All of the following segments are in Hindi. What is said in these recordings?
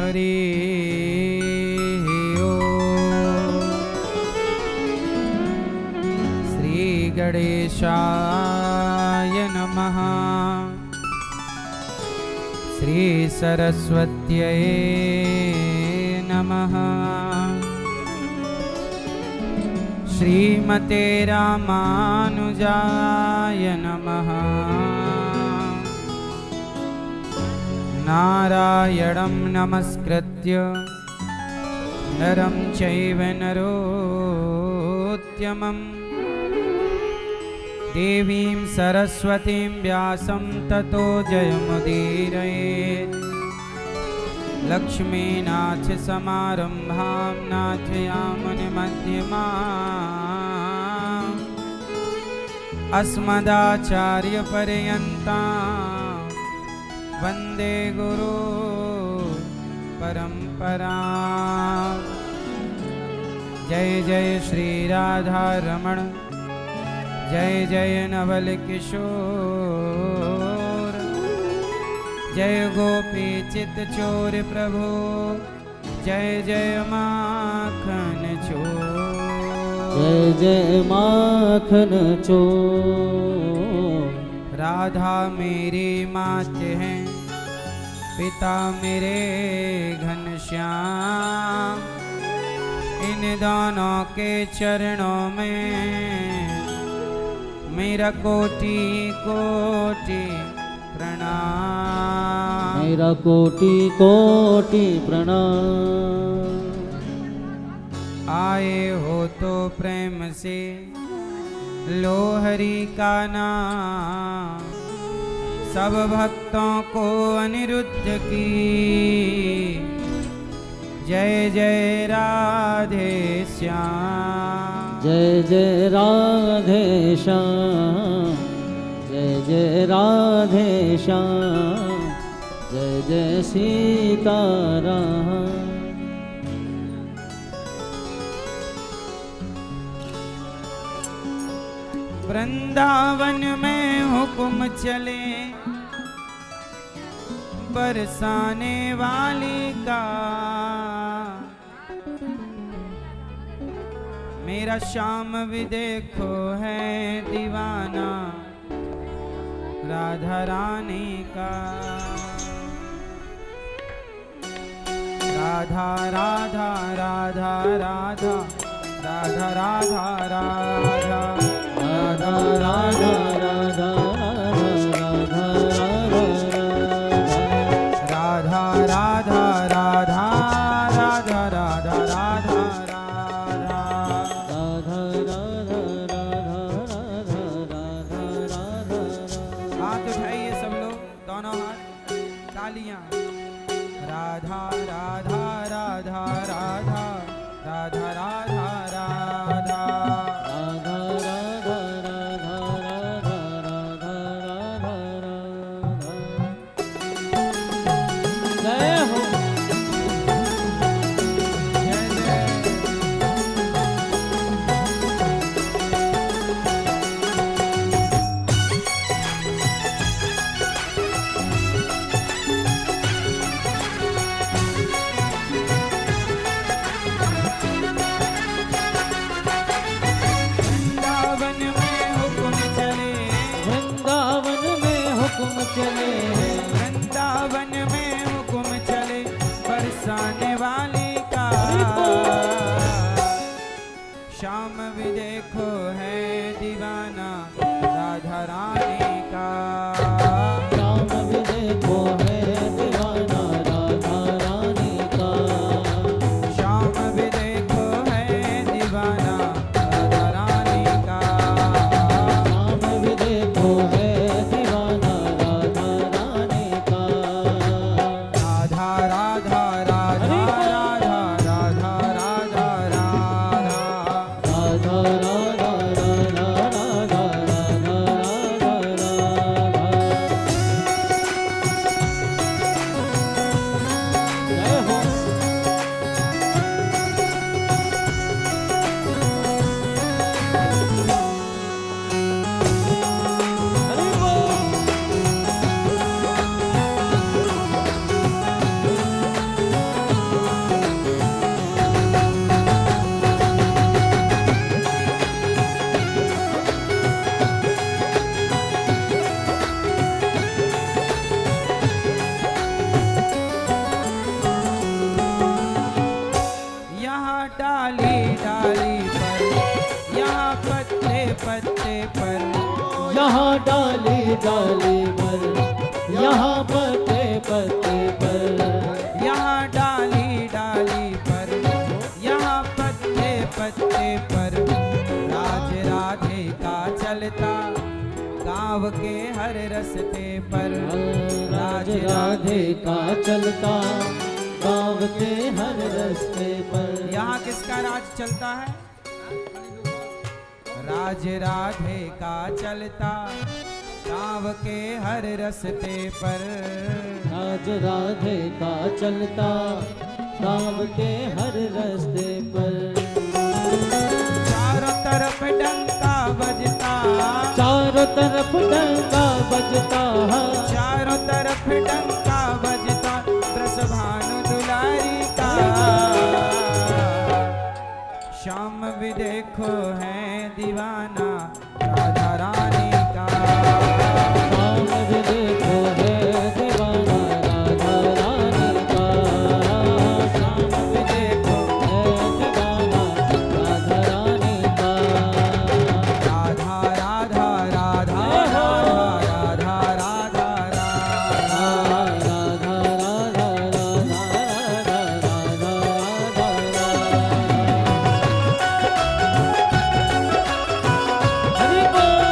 हरि ओम। श्री गणेशाय नमः। श्री सरस्वत्यै नमः। श्रीमते रामानुजाय नमः। नारायणं नमस्कृत्य नरं चैव नरोत्तमं देवीं सरस्वतीं व्यासं ततो जयमुदीरयेत्। लक्ष्मीनाथसमारम्भां नाथयामुनिमध्यमाम् अस्मदाचार्यपर्यन्तां वन्दे गुरु परम्परा। जय जय श्री राधा रमण, जय जय नवल किशोर, जय गोपी चित चोर प्रभु, जय जय माखन चोर, जय जय माखन चोर। राधा मेरी मात है, पिता मेरे घनश्याम, इन दोनों के चरणों में मेरा कोटि कोटि प्रणाम, मेरा कोटि कोटि प्रणाम। आए हो तो प्रेम से लो हरि का नाम, सब भक्तों को अनिरुद्ध की जय जय राधे श्याम, जय जय राधे श्याम, जय जय राधे श्याम, जय जय सीताराम। वृंदावन में हुक्म चले बरसाने वाली का, मेरा श्याम भी देखो है दीवाना राधा रानी का। राधा राधा राधा राधा राधा राधा राधा राधा राधा राधा राधा राधा राधा राधा राधा राधा हाथ उठाइए सब लोग, दोनों हाथ, तालियां। राधा राधा राधा राधा राधा राधा राधा चले, वृंदावन में हुक्म चले बरसाने वाले का, शाम भी देखो है दीवाना राधा रानी का, शाम भी देखो है दीवाना राधा रानी का, शाम भी देखो है दीवाना राधा रानी का, शाम भी देखो है डाली डाली पर, यहाँ पत्ते पत्ते पर, यहाँ डाली डाली पर, यहाँ पत्ते पत्ते पर, राज राधे का चलता गाँव के हर रस्ते पर। राज राधे का चलता गाँव के हर रास्ते पर। यहाँ किसका राज चलता है? राज राधे का चलता गाँव के हर रस्ते पर। राज राधे का चलता गाँव के हर रास्ते पर। चारों तरफ डंका बजता, चारों तरफ डंका बजता है, चारों तरफ डंका बजता, ब्रजभानु दुलारी का। श्याम भी देखो है दीवाना राधा रानी का। श्याम भी देखो है दीवाना राधा रानी का। श्याम भी देखो है दीवाना राधा रानी का। राधा राधा राधा राधा राधा राधा राधा राधा राधा राधा हरि बोल।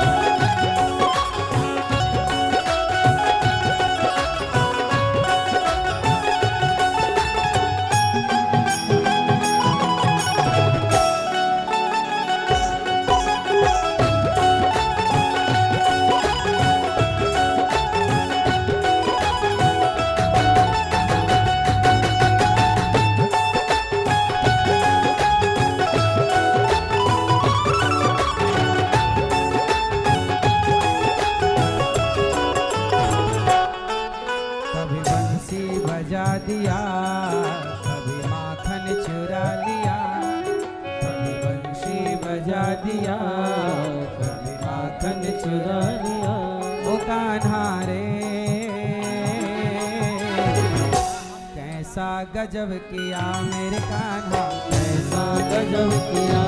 कभी बंसी बजा दिया, कभी माखन चुरा लिया। कभी बंसी बजा दिया, कभी माखन चुरा लिया। ओ कान्हा रे कैसा गजब किया मेरे कान्हा, कैसा गजब किया,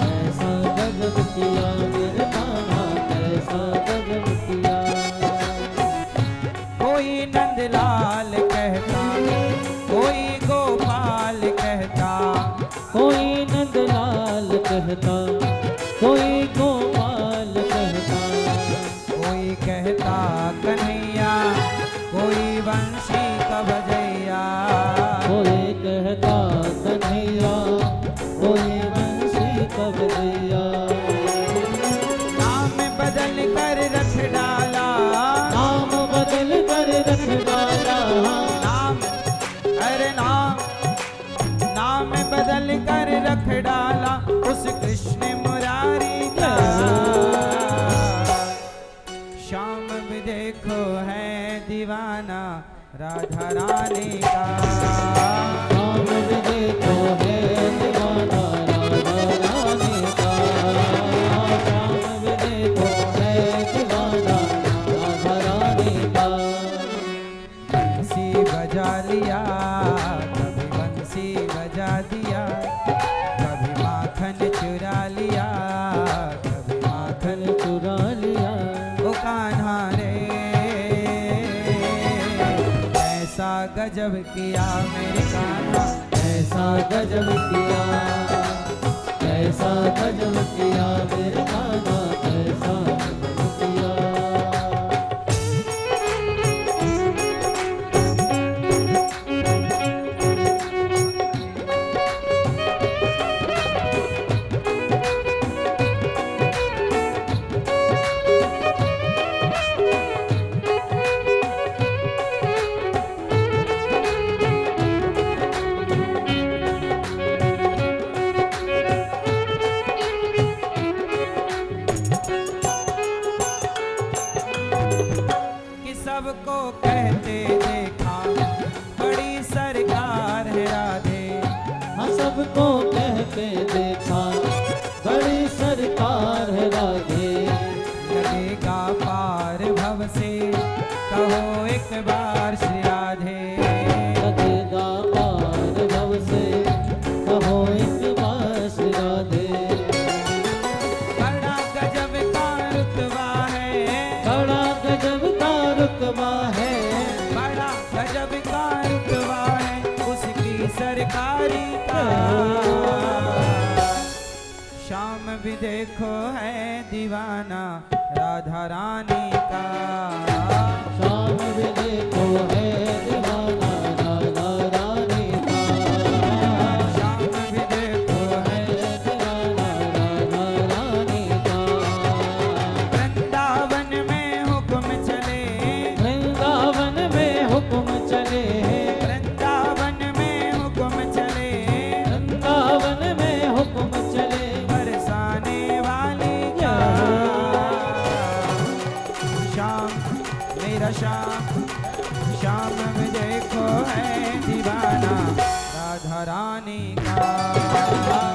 ऐसा गजब किया मेरे कान्हा, कैसा गजब किया। कोई नंदलाल कहता, कोई गोपाल कहता, कोई नंदलाल कहता, कोई गोपाल कहता, कोई कहता कन्हैया, कोई बंशी का बजैया। कोई कहता कन्हैया, कोई बंसी का बजैया। नाम बदल कर रख डाला, नाम बदल कर रख डाला, नाम अरे नाम बदल कर रख डाला उस कृष्ण मुरारी का। श्याम भी देखो है दीवाना राधा रानी का। श्याम भी देखो है दीवाना राधा रानी का। श्याम भी देखो है दीवाना राधा रानी का। बंसी बजा लिया, कभी बंसी बजा दिया, कभी माखन चुरा लिया, कभी माखन चुरा लिया। ओ कान्हा रे ऐसा गजब किया मेरे कान्हा, ऐसा गजब किया, ऐसा गजब किया मेरे कान्हा, ऐसा गजब किया। कि सबको कहते देखा बड़ी सरकार है राधे। हाँ सबको कहते देखा बड़ी सरकार है राधे। लगेगा पार भव से कहो एक बार श्री राधे। लगेगा पार भव से कहो एक बार श्री राधे। बड़ा गजब का रुतबा, रुतबा है, बड़ा गजब का रुतबा है उसकी सरकारी का। शाम भी देखो है दीवाना राधा रानी का। शाम भी देखो है दीवाना राधा रानी का। शाम भी देखो है दीवाना राधा रानी का। वृंदावन में हुक्म चले, वृंदावन में हुक्म चले, वृंदावन में हुक्म चले, वृंदावन में हुक्म चले, बरसाने वाली का। शाम मेरा शाम, शाम में देखो है दीवाना राधा रानी का।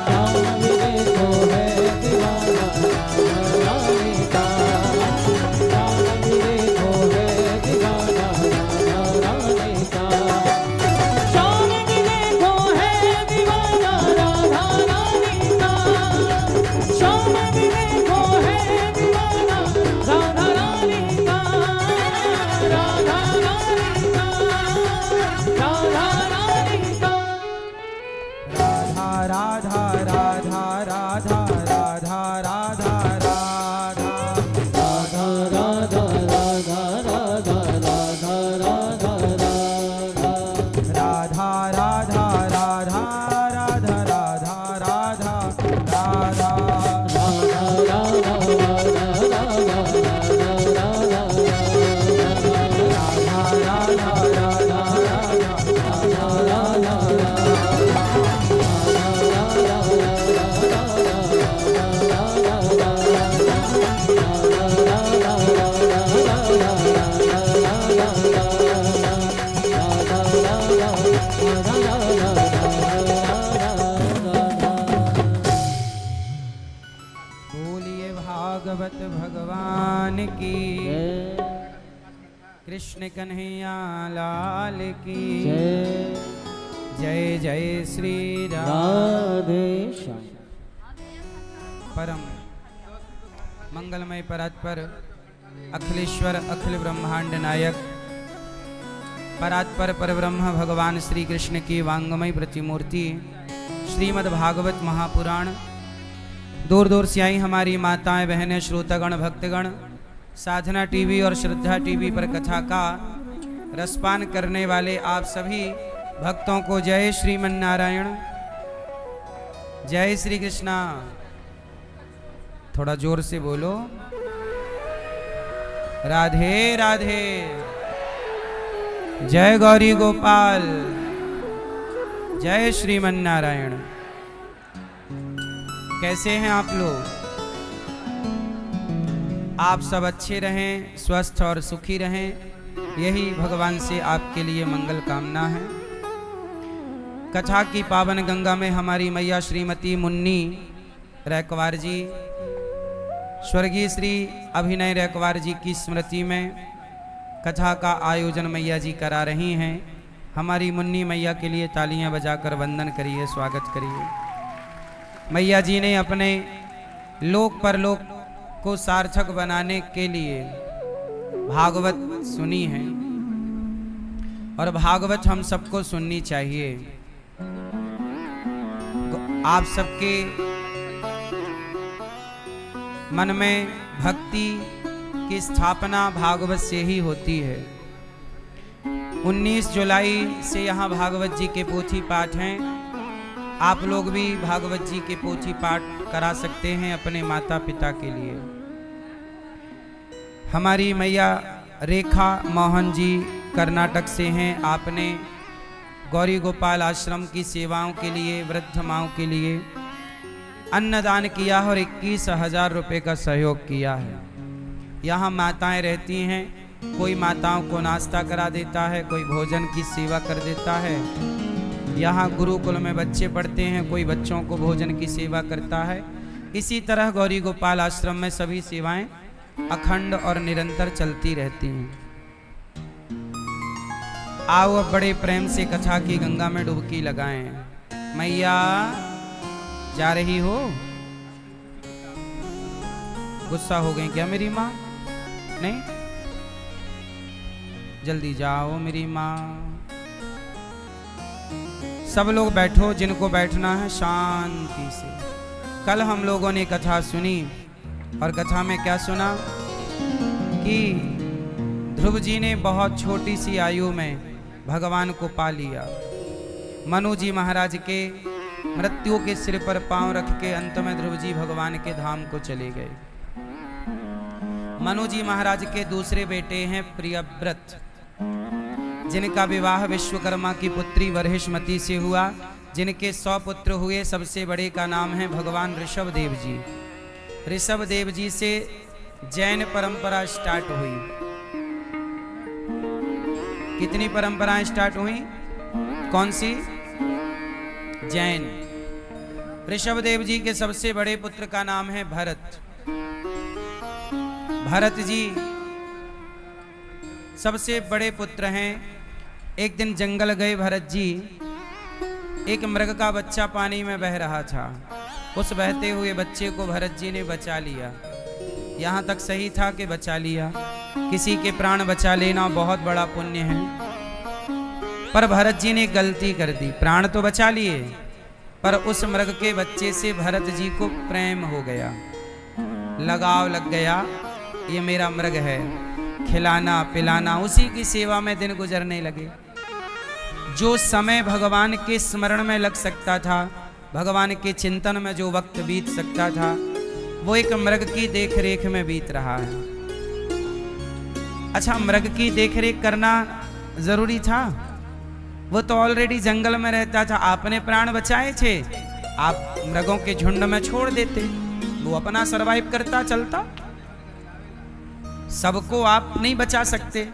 शाम भी देखो है दीवाना राधा रानी का। शाम भी देखो है दीवाना राधा रानी का। शाम भी देखो है दीवाना राधा रानी का। शाम भी देखो है दीवाना राधा रानी का। राधा रानी का, राधा रानी का। राधा राधा राधा राधा राधा राधा राधा राधा राधा राधा राधा राधा राधा राधा राधा राधा राधा राधा राधा बोलिए भागवत भगवान की, कृष्ण कन्हैया लाल की जय। जय श्री राम। परम मंगलमय परात्पर अखिलेश्वर अखिल ब्रह्मांड नायक परात्पर परब्रह्म भगवान श्री कृष्ण की वांगमय प्रतिमूर्ति श्रीमद् भागवत महापुराण। दूर दूर से आई हमारी माताएं बहनें श्रोतागण भक्तगण साधना टीवी और श्रद्धा टीवी पर कथा का रसपान करने वाले आप सभी भक्तों को जय श्रीमन्नारायण, जय श्री कृष्णा। थोड़ा जोर से बोलो, राधे राधे, जय गौरी गोपाल, जय श्रीमन्नारायण। कैसे हैं आप लोग? आप सब अच्छे रहें, स्वस्थ और सुखी रहें, यही भगवान से आपके लिए मंगल कामना है। कथा की पावन गंगा में हमारी मैया श्रीमती मुन्नी रैकवार जी, स्वर्गीय श्री अभिनय रैकवार जी की स्मृति में कथा का आयोजन मैया जी करा रही हैं। हमारी मुन्नी मैया के लिए तालियां बजाकर वंदन करिए, स्वागत करिए। मैया जी ने अपने लोक परलोक को सार्थक बनाने के लिए भागवत सुनी है और भागवत हम सबको सुननी चाहिए। आप सबके मन में भक्ति की स्थापना भागवत से ही होती है। 19 जुलाई से यहाँ भागवत जी के पोथी पाठ हैं। आप लोग भी भागवत जी के पोथी पाठ करा सकते हैं अपने माता पिता के लिए। हमारी मैया रेखा मोहन जी कर्नाटक से हैं। आपने गौरी गोपाल आश्रम की सेवाओं के लिए, वृद्ध माओं के लिए अन्नदान किया और 21,000 रुपये का सहयोग किया है। यहाँ माताएं रहती हैं, कोई माताओं को नाश्ता करा देता है, कोई भोजन की सेवा कर देता है। यहाँ गुरुकुल में बच्चे पढ़ते हैं, कोई बच्चों को भोजन की सेवा करता है। इसी तरह गौरी गोपाल आश्रम में सभी सेवाएं अखंड और निरंतर चलती रहती हैं। आओ अब बड़े प्रेम से कथा की गंगा में डुबकी लगाएं। मैया जा रही हो? गुस्सा हो गई क्या मेरी माँ? नहीं, जल्दी जाओ मेरी माँ। सब लोग बैठो, जिनको बैठना है शांति से। कल हम लोगों ने कथा सुनी और कथा में क्या सुना कि ध्रुव जी ने बहुत छोटी सी आयु में भगवान को पा लिया। मनु जी महाराज के मृत्यु के सिर पर पांव रख के अंत में ध्रुव जी भगवान के धाम को चले गए। मनु जी महाराज के दूसरे बेटे हैं प्रियव्रत, जिनका विवाह विश्वकर्मा की पुत्री वर्हिष्मति से हुआ, जिनके 100 पुत्र हुए। सबसे बड़े का नाम है भगवान ऋषभ देव जी। ऋषभ देव जी से जैन परंपरा स्टार्ट हुई। कितनी परंपराएं स्टार्ट हुई? कौन सी? जैन। ऋषभ देव जी के सबसे बड़े पुत्र का नाम है भरत। भरत जी सबसे बड़े पुत्र हैं। एक दिन जंगल गए भरत जी, एक मृग का बच्चा पानी में बह रहा था। उस बहते हुए बच्चे को भरत जी ने बचा लिया। यहाँ तक सही था कि बचा लिया। किसी के प्राण बचा लेना बहुत बड़ा पुण्य है, पर भरत जी ने गलती कर दी। प्राण तो बचा लिए, पर उस मृग के बच्चे से भरत जी को प्रेम हो गया, लगाव लग गया। ये मेरा मृग है, खिलाना पिलाना, उसी की सेवा में दिन गुजरने लगे। जो समय भगवान के स्मरण में लग सकता था, भगवान के चिंतन में जो वक्त बीत सकता था, वो एक मृग की देखरेख में बीत रहा है। अच्छा, मृग की देखरेख करना जरूरी था? वो तो ऑलरेडी जंगल में रहता था। आपने प्राण बचाए थे, आप मृगों के झुंड में छोड़ देते, वो अपना सरवाइव करता चलता। सबको आप नहीं बचा सकते,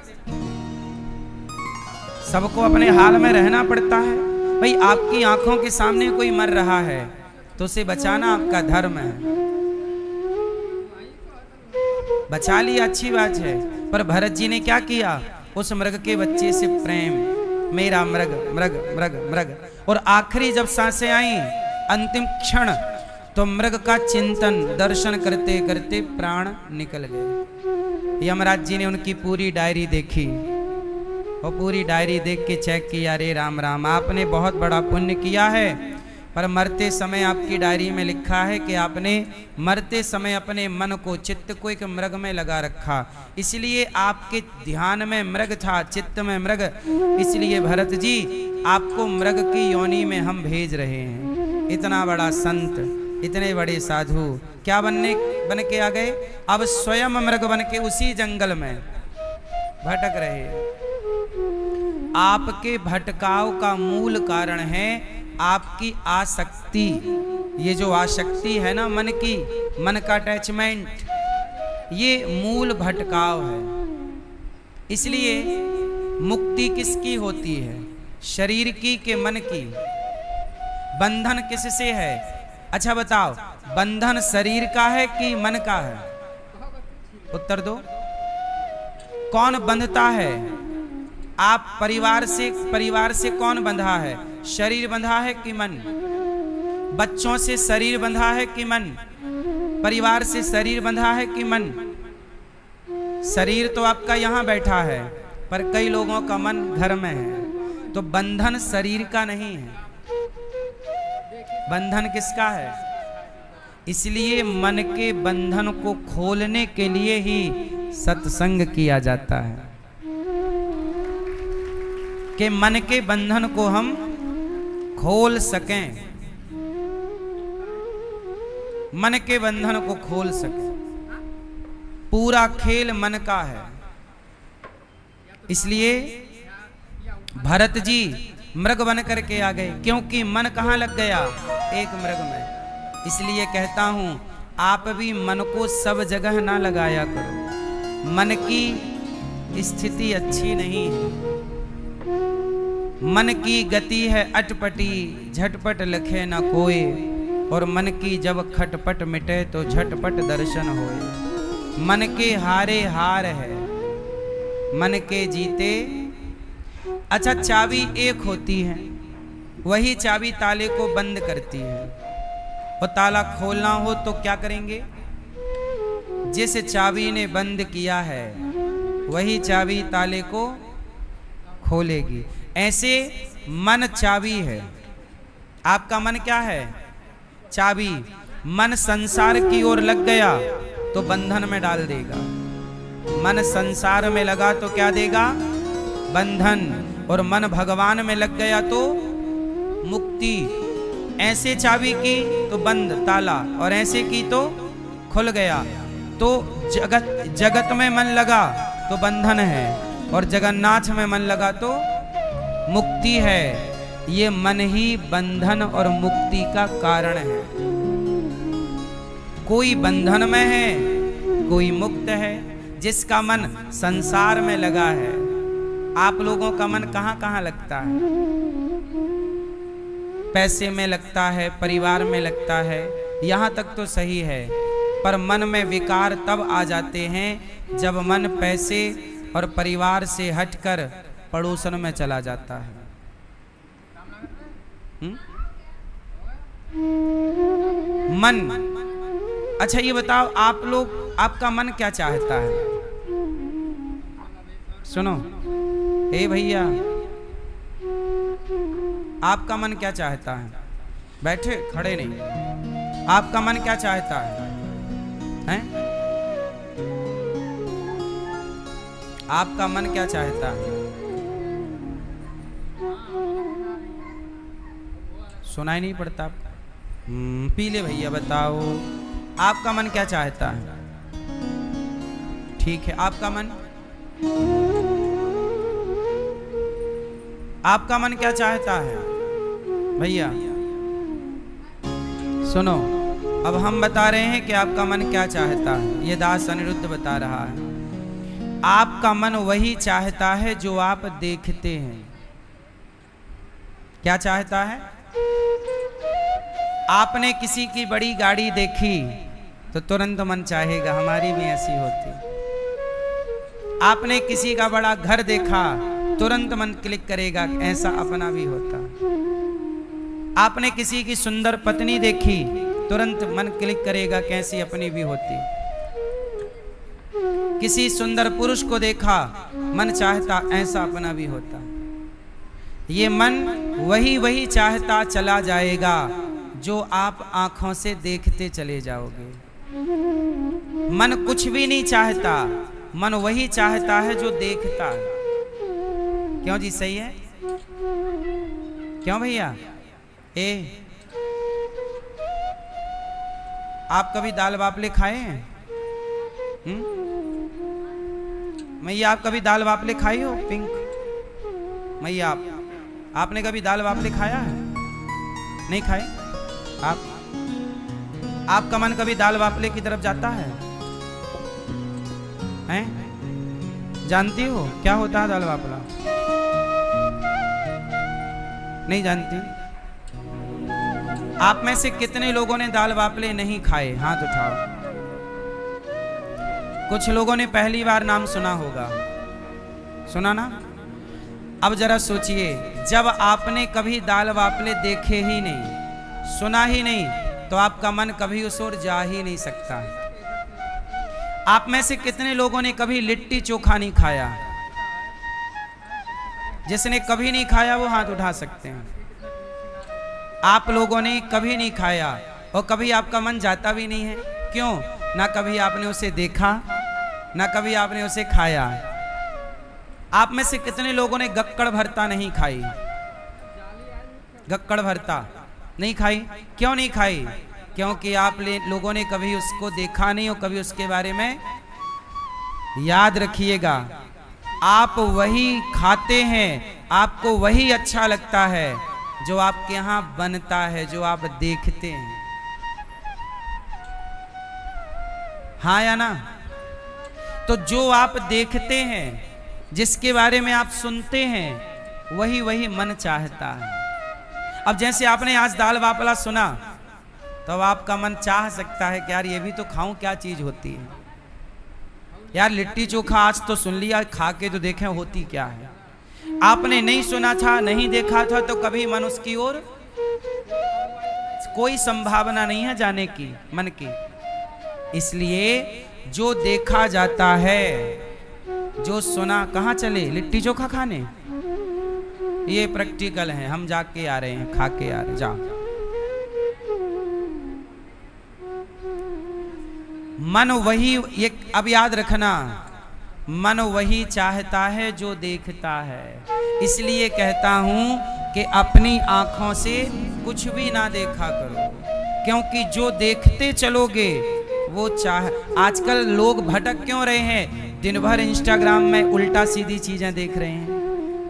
सबको अपने हाल में रहना पड़ता है। भाई, आपकी आंखों के सामने कोई मर रहा है तो उसे बचाना आपका धर्म है। बचा लिया, अच्छी बात है, पर भरत जी ने क्या किया? उस मृग के बच्चे से प्रेम, मेरा मृग मृग मृग मृग। और आखिरी जब सांसें आई, अंतिम क्षण, तो मृग का चिंतन दर्शन करते करते प्राण निकल गए। यमराज जी ने उनकी पूरी डायरी देखी और पूरी डायरी देख के चेक किया, अरे राम राम, आपने बहुत बड़ा पुण्य किया है, पर मरते समय आपकी डायरी में लिखा है कि आपने मरते समय अपने मन को, चित्त को एक मृग में लगा रखा, इसलिए आपके ध्यान में मृग था, चित्त में मृग। इसलिए भरत जी, आपको मृग की योनि में हम भेज रहे हैं। इतना बड़ा संत, इतने बड़े साधु क्या बन के आ गए? अब स्वयं मृग बन के उसी जंगल में भटक रहे हैं। आपके भटकाव का मूल कारण है आपकी आसक्ति। ये जो आसक्ति है ना, मन की, मन का अटैचमेंट, ये मूल भटकाव है। इसलिए मुक्ति किसकी होती है? शरीर की कि मन की? बंधन किससे है? अच्छा बताओ, बंधन शरीर का है कि मन का है? उत्तर दो। कौन बंधता है? आप परिवार से कौन बंधा है? शरीर बंधा है कि मन? बच्चों से शरीर बंधा है कि मन? परिवार से शरीर बंधा है कि मन? शरीर तो आपका यहाँ बैठा है, पर कई लोगों का मन घर में है। तो बंधन शरीर का नहीं है, बंधन किसका है? इसलिए मन के बंधन को खोलने के लिए ही सत्संग किया जाता है, कि मन के बंधन को हम खोल सकें, मन के बंधन को खोल सकें। पूरा खेल मन का है। इसलिए भरत जी मृग बन करके आ गए, क्योंकि मन कहाँ लग गया? एक मृग में। इसलिए कहता हूं, आप भी मन को सब जगह ना लगाया करो। मन की स्थिति अच्छी नहीं है। मन की गति है अटपटी, झटपट लखे न कोई, और मन की जब खटपट मिटे तो झटपट दर्शन होए। मन के हारे हार है, मन के जीते। अच्छा, चाबी एक होती है, वही चाबी ताले को बंद करती है, और ताला खोलना हो तो क्या करेंगे? जिस चाबी ने बंद किया है वही चाबी ताले को खोलेगी। ऐसे मन चाबी है। आपका मन क्या है? चाबी। मन संसार की ओर लग गया तो बंधन में डाल देगा। मन संसार में लगा तो क्या देगा? बंधन। और मन भगवान में लग गया तो मुक्ति। ऐसे चाबी की तो बंद ताला, और ऐसे की तो खुल गया। तो जगत में मन लगा तो बंधन है, और जगन्नाथ में मन लगा तो मुक्ति है। ये मन ही बंधन और मुक्ति का कारण है। कोई बंधन में है, कोई मुक्त है। जिसका मन संसार में लगा है। आप लोगों का मन कहाँ कहाँ लगता है? पैसे में लगता है, परिवार में लगता है, यहाँ तक तो सही है। पर मन में विकार तब आ जाते हैं जब मन पैसे और परिवार से हटकर पड़ोसन में चला जाता है। मन। अच्छा ये बताओ, आप लोग, आपका मन क्या चाहता है? सुनो, ए भैया, आपका मन क्या चाहता है? बैठे, खड़े नहीं। आपका मन क्या चाहता है? हैं? आपका मन क्या चाहता है? सुनाई नहीं पड़ता? पीले भैया बताओ, आपका मन क्या चाहता है? ठीक है, आपका मन, आपका मन क्या चाहता है? भैया सुनो, अब हम बता रहे हैं कि आपका मन क्या चाहता है। ये दास अनिरुद्ध बता रहा है। आपका मन वही चाहता है जो आप देखते हैं। क्या चाहता है? आपने किसी की बड़ी गाड़ी देखी तो तुरंत मन चाहेगा हमारी भी ऐसी होती। आपने किसी का बड़ा घर देखा, तुरंत मन क्लिक करेगा ऐसा अपना भी होता। आपने किसी की सुंदर पत्नी देखी, तुरंत मन क्लिक करेगा कैसी अपनी भी होती। किसी सुंदर पुरुष को देखा, मन चाहता ऐसा अपना भी होता। ये मन वही वही चाहता चला जाएगा जो आप आंखों से देखते चले जाओगे। मन कुछ भी नहीं चाहता, मन वही चाहता है जो देखता है। क्यों जी, सही है? क्यों भैया? आप कभी दाल बाफले खाए हैं? मैया आप कभी दाल बाफले खाई हो? पिंक मैया, आपने कभी दाल बाफले खाया है? नहीं खाए? आपका मन कभी दाल बाफले की तरफ जाता है? हैं? जानती हो क्या होता है दाल बाफला? नहीं जानती? आप में से कितने लोगों ने दाल बाफले नहीं खाए? हाथ उठाओ। कुछ लोगों ने पहली बार नाम सुना होगा। सुना ना? अब जरा सोचिए, जब आपने कभी दाल बाफले देखे ही नहीं, सुना ही नहीं, तो आपका मन कभी उस ओर जा ही नहीं सकता। आप में से कितने लोगों ने कभी लिट्टी चोखा नहीं खाया? जिसने कभी नहीं खाया वो हाथ उठा सकते हैं। आप लोगों ने कभी नहीं खाया और कभी आपका मन जाता भी नहीं है। क्यों? ना कभी आपने उसे देखा, ना कभी आपने उसे खाया। आप में से कितने लोगों ने गक्कड़ भरता नहीं खाई? गक्कड़ भरता नहीं खाई? क्यों नहीं खाई? क्योंकि आप लोगों ने कभी उसको देखा नहीं और कभी उसके बारे में। याद रखिएगा, आप वही खाते हैं, आपको वही अच्छा लगता है जो आपके यहाँ बनता है, जो आप देखते हैं। हाँ या ना? तो जो आप देखते हैं, जिसके बारे में आप सुनते हैं, वही वही मन चाहता है। अब जैसे आपने आज दाल बाफला सुना, तो आपका मन चाह सकता है कि यार ये भी तो खाऊं, क्या चीज होती है यार। लिट्टी चोखा आज तो सुन लिया, खा के तो देखें होती क्या है। आपने नहीं सुना था, नहीं देखा था, तो कभी मन उसकी ओर कोई संभावना नहीं है जाने की मन की। इसलिए जो देखा जाता है, जो सुना, कहाँ चले लिट्टी चोखा खाने? ये प्रैक्टिकल है, हम जाके आ रहे हैं, खा के आ रहे, जाओ। मन वही, ये अब याद रखना, मन वही चाहता है जो देखता है। इसलिए कहता हूं कि अपनी आंखों से कुछ भी ना देखा करो, क्योंकि जो देखते चलोगे वो चाह। आजकल लोग भटक क्यों रहे हैं? दिन भर इंस्टाग्राम में उल्टा सीधी चीजें देख रहे हैं,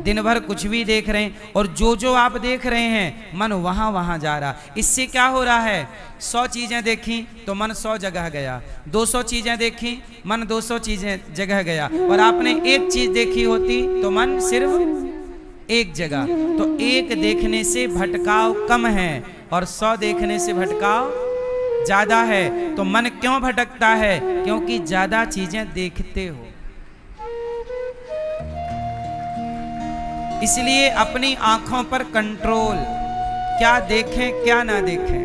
दिन भर कुछ भी देख रहे हैं, और जो जो आप देख रहे हैं मन वहां वहां जा रहा। इससे क्या हो रहा है? 100 चीजें देखी तो मन 100 जगह गया, 200 चीजें देखी मन 200 चीजें जगह गया, और आपने एक चीज देखी होती तो मन सिर्फ एक जगह। तो एक देखने से भटकाव कम है और 100 देखने से भटकाव ज्यादा है। तो मन क्यों भटकता है? क्योंकि ज्यादा चीजें देखते हो। इसलिए अपनी आंखों पर कंट्रोल, क्या देखें क्या ना देखें,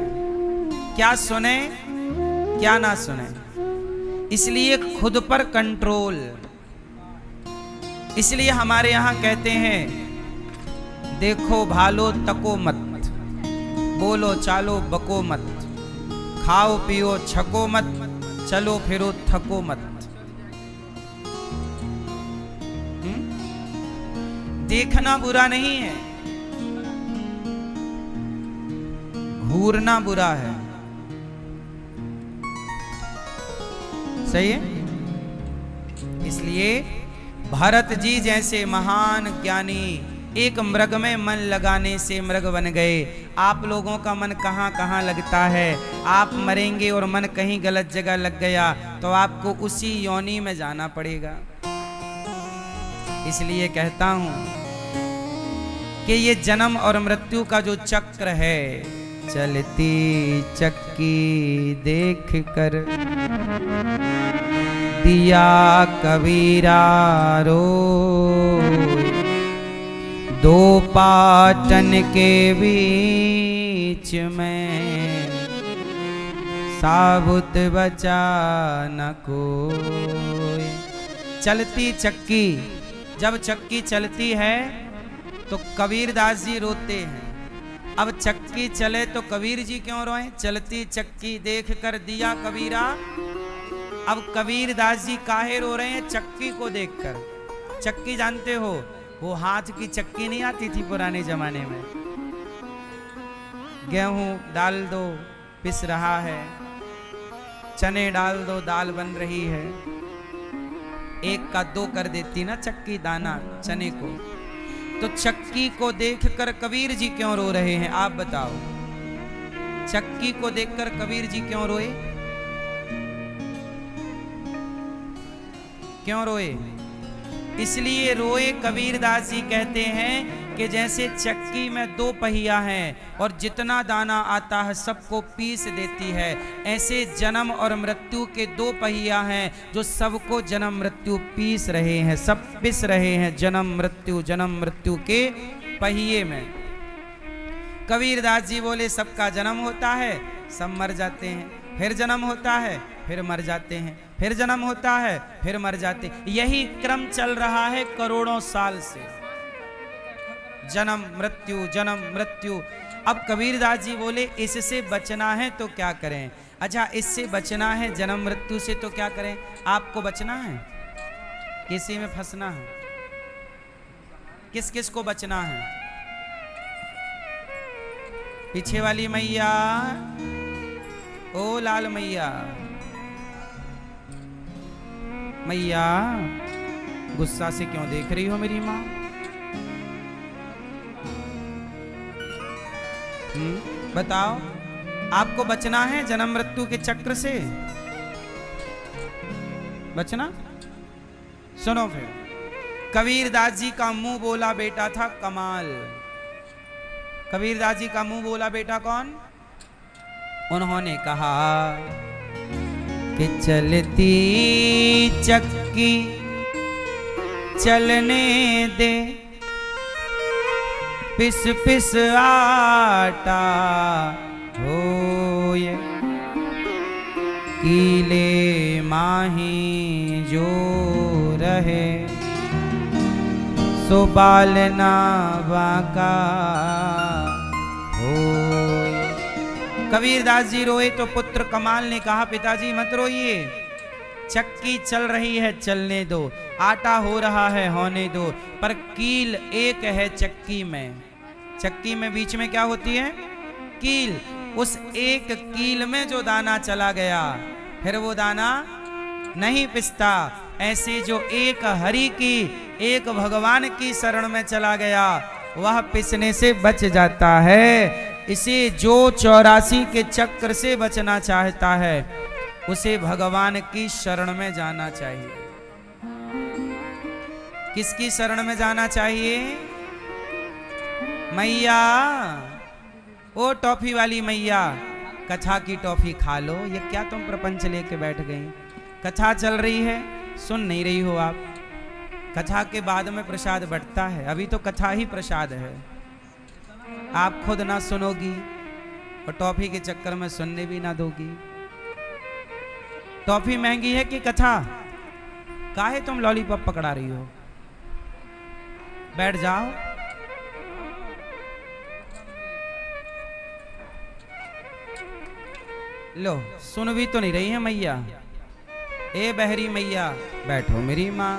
क्या सुने क्या ना सुने, इसलिए खुद पर कंट्रोल। इसलिए हमारे यहां कहते हैं, देखो भालो तको मत, बोलो चालो बको मत, खाओ पियो छको मत, चलो फिरो थको मत। देखना बुरा नहीं है, घूरना बुरा है। सही है? इसलिए भरत जी जैसे महान ज्ञानी एक मृग में मन लगाने से मृग बन गए। आप लोगों का मन कहां कहां लगता है? आप मरेंगे और मन कहीं गलत जगह लग गया तो आपको उसी योनि में जाना पड़ेगा। इसलिए कहता हूं कि ये जन्म और मृत्यु का जो चक्र है, चलती चक्की देख कर दिया कबीरा रो, दो पाटन के बीच में साबुत बचा न कोई। चलती चक्की, जब चक्की चलती है तो कबीर दास जी रोते हैं। अब चक्की चले तो कबीर जी क्यों रोए? चलती चक्की देख कर दिया कबीरा। अब कबीर दास जी काहे रो रहे हैं? चक्की को देखकर। चक्की जानते हो, वो हाथ की चक्की नहीं आती थी पुराने जमाने में, गेहूं डाल दो पिस रहा है, चने डाल दो दाल बन रही है, एक का दो कर देती ना चक्की दाना चने को। तो चक्की को देखकर कबीर जी क्यों रो रहे हैं? आप बताओ, चक्की को देखकर कबीर जी क्यों रोए? क्यों रोए? इसलिए रोए, कबीर दास जी कहते हैं कि जैसे चक्की में 2 पहिया हैं और जितना दाना आता है सबको पीस देती है, ऐसे जन्म और मृत्यु के 2 पहिया हैं जो सबको जन्म मृत्यु पीस रहे हैं, सब पिस रहे हैं जन्म मृत्यु के पहिए में। कबीर दास जी बोले, सबका जन्म होता है, सब मर जाते हैं, फिर जन्म होता है, फिर मर जाते हैं, फिर जन्म होता है, फिर मर जाते हैं। यही क्रम चल रहा है करोड़ों साल से, जन्म मृत्यु। अब कबीर दास जी बोले, इससे बचना है तो क्या करें? अच्छा, इससे बचना है जन्म मृत्यु से तो क्या करें? आपको बचना है, किसी में फंसना है, किस किस को बचना है? पीछे वाली मैया, ओ लाल मैया, मैया गुस्सा से क्यों देख रही हो मेरी माँ? बताओ, आपको बचना है जन्म मृत्यु के चक्र से? बचना? सुनो फिर, कबीर दास जी का मुंह बोला बेटा था कमाल। कबीर दास जी का मुंह बोला बेटा कौन? उन्होंने कहा कि चलती चक्की चलने दे, पिस पिस आटा होए, कीले माही जो रहे, सो बालना बाका होए। कबीरदास जी रोए तो पुत्र कमाल ने कहा, पिताजी मत रोइए, चक्की चल रही है चलने दो, आटा हो रहा है होने दो, पर कील एक है चक्की में। चक्की में बीच में क्या होती है? कील। उस एक कील में जो दाना चला गया फिर वो दाना नहीं पिसता। ऐसे जो एक हरि की, एक भगवान की शरण में चला गया वह पिसने से बच जाता है। इसे जो 84 के चक्र से बचना चाहता है उसे भगवान की शरण में जाना चाहिए। किसकी शरण में जाना चाहिए? मैया, ओ टॉफी वाली मैया, कथा की टॉफी खा लो। ये क्या तुम प्रपंच लेके बैठ गई? कथा चल रही है, सुन नहीं रही हो आप? कथा के बाद में प्रसाद बंटता है, अभी तो कथा ही प्रसाद है। आप खुद ना सुनोगी और टॉफी के चक्कर में सुनने भी ना दोगी। टॉफी महंगी है कि कथा? काहे तुम लॉलीपॉप पकड़ा रही हो? बैठ जाओ। लो, सुन भी तो नहीं रही है मैया। ए बहरी मैया, बैठो मेरी माँ।